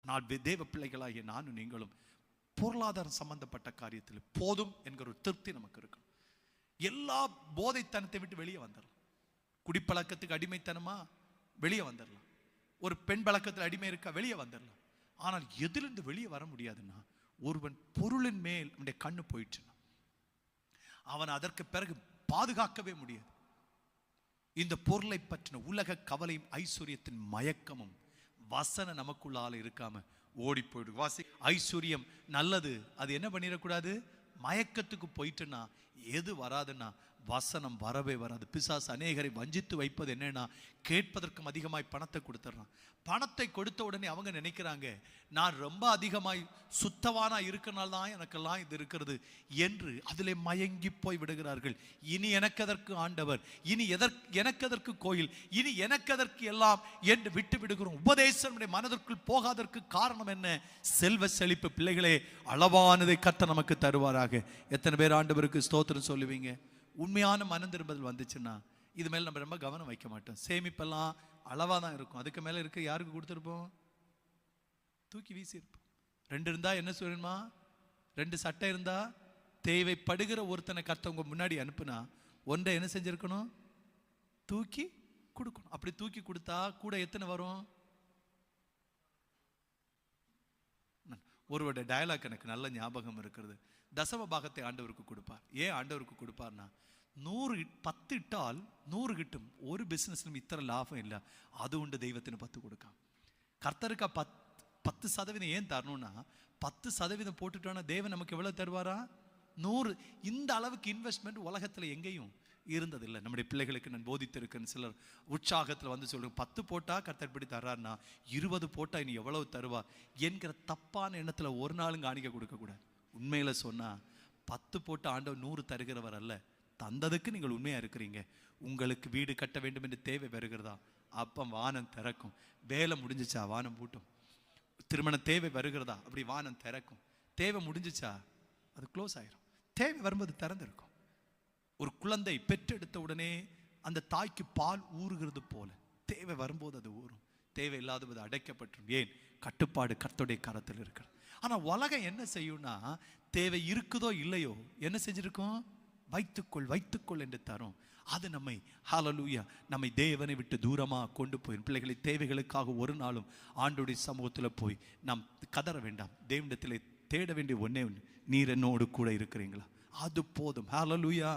நான் தேவ பிள்ளைகளாகிய நானும் நீங்களும் பொருளாதாரம் சம்பந்தப்பட்ட காரியத்தில் போதும் என்கிற ஒரு திருப்தி நமக்கு இருக்கும். எல்லா போதைத்தனத்தை விட்டு வெளியே வந்துடலாம். குடிப்பழக்கத்துக்கு அடிமைத்தனமா வெளியே வந்துடலாம். ஒரு பெண் பழக்கத்தில் அடிமை இருக்கா, வெளியே வந்துடலாம். ஆனால் எதிலிருந்து வெளியே வர முடியாதுன்னா, ஒருவன் பொருளின் மேல் அவனுடைய கண்ணு போயிடுச்சுன்னா அவன் அதற்கு பிறகு பாதுகாக்கவே முடியாது. இந்த பொருளை பற்றின உலக கவலையும் ஐஸ்வர்யத்தின் மயக்கமும் வசன நமக்குள்ளால இருக்காம ஓடி போயிடும். வாசி, ஐஸ்வர்யம் நல்லது, அது என்ன பண்ணிடக்கூடாது, மயக்கத்துக்கு போயிட்டுன்னா எது வராதுன்னா வசனம் வரவே வராது. பிசாசு அநேகரை வஞ்சித்து வைப்பது என்னன்னா, கேட்பதற்கும் அதிகமாய் பணத்தை கொடுத்துட்றான். பணத்தை கொடுத்த உடனே அவங்க நினைக்கிறாங்க, நான் ரொம்ப அதிகமாய் சுத்தவானா இருக்கனால தான் எனக்கெல்லாம் இது இருக்கிறது என்று அதிலே மயங்கி போய் விடுகிறார்கள். இனி எனக்கதற்கு ஆண்டவர், இனி எனக்கதற்கு கோயில், இனி எனக்கதற்கு எல்லாம் என்று விட்டு விடுகிறோம். உபதேசம் மனதிற்குள் போகாதற்கு காரணம் என்ன? செல்வ செழிப்பு. பிள்ளைகளே, அளவானதை கர்த்தர் நமக்கு தருவாராக. எத்தனை பேர் ஆண்டவருக்கு ஸ்தோத்திரம் சொல்லுவீங்க? உண்மையான மனம் திரும்புதல் வந்துச்சுன்னா இது மேல நம்ம ரொம்ப கவனம் வைக்க மாட்டோம். சேமிப்பெல்லாம் அளவா தான் இருக்கும். அதுக்கு மேல இருக்க யாருக்கு கொடுத்துருப்போம்? தூக்கி வீசி இருப்போம். 2 இருந்தா என்ன சொல்லணுமா? 2 சட்டை இருந்தா தேவைப்படுகிற ஒருத்தனை கர்த்தவங்க முன்னாடி அனுப்புனா ஒன்றை என்ன செஞ்சிருக்கணும்? தூக்கி கொடுக்கணும். அப்படி தூக்கி கொடுத்தா கூட எத்தனை வரும்? ஒருவருடைய டயலாக் எனக்கு நல்ல ஞாபகம் இருக்கிறது. தசம பாகத்தை ஆண்டவருக்கு கொடுப்பார். ஏன் ஆண்டவருக்கு கொடுப்பார்னா, 10 இட்டால் 100 கிட்டும். ஒரு பிசினஸ்லும் இத்தனை லாபம் இல்லை. அது உண்டு தெய்வத்தின் 10 கொடுക്കാം. கர்த்தருக்கு 10% ஏன் தரணும்னா, 10% போட்டுட்டோன்னா தேவன் நமக்கு எவ்வளவு தருவாரா? 100. இந்த அளவுக்கு இன்வெஸ்ட்மெண்ட் உலகத்துல எங்கேயும் இருந்ததில்லை. நம்முடைய பிள்ளைகளுக்கு நான் போதித்திருக்கேன். சிலர் உற்சாகத்தில் வந்து சொல்லுங்க, 10 போட்டா கர்த்தர் இப்படி தர்றாருன்னா 20 போட்டா இனி எவ்வளவு தருவார் என்கிற தப்பான எண்ணத்துல ஒரு நாளும் காணிக்க கொடுக்க கூடாது. உண்மையில சொன்னா 10 போட்டு ஆண்டவர் 100 தருகிறவர் அல்ல. தந்ததுக்கு நீங்கள் உண்மையா இருக்கிறீங்க. உங்களுக்கு வீடு கட்ட வேண்டும் என்று தேவை வருகிறதா, அப்ப வானம் திறக்கும். வேலை முடிஞ்சிச்சா, வானம் பூட்டும். திருமண தேவை வருகிறதா, அப்படி வானம் திறக்கும். தேவை முடிஞ்சிச்சா, அது க்ளோஸ் ஆயிரும். தேவை வரும்போது திறந்திருக்கும். ஒரு குழந்தை பெற்றெடுத்த உடனே அந்த தாய்க்கு பால் ஊறுகிறது போல தேவை வரும்போது அது ஊறும். தேவை இல்லாதது அடைக்கப்பட்டுரும். ஏன்? கட்டுப்பாடு கர்த்தருடைய கரத்தில் இருக்கிறது. ஆனா உலகம் என்ன செய்யும்னா, தேவை இருக்குதோ இல்லையோ என்ன செஞ்சிருக்கும்? வைத்துக்கொள் என்று தரும். அது நம்மை ஹல்லேலூயா நம்மை தேவனை விட்டு தூரமா கொண்டு போய் பிள்ளைகளை தேவைகளுக்காக ஒரு நாளும் ஆண்டவருடைய சமூகத்தில் போய் நாம் கதற வேண்டாம். தேவனிடத்தில் தேட வேண்டிய ஒண்ணே ஒன்று, நீர் என்னோடு கூட இருக்கிறீங்களா? அது போதும். ஹல்லேலூயா.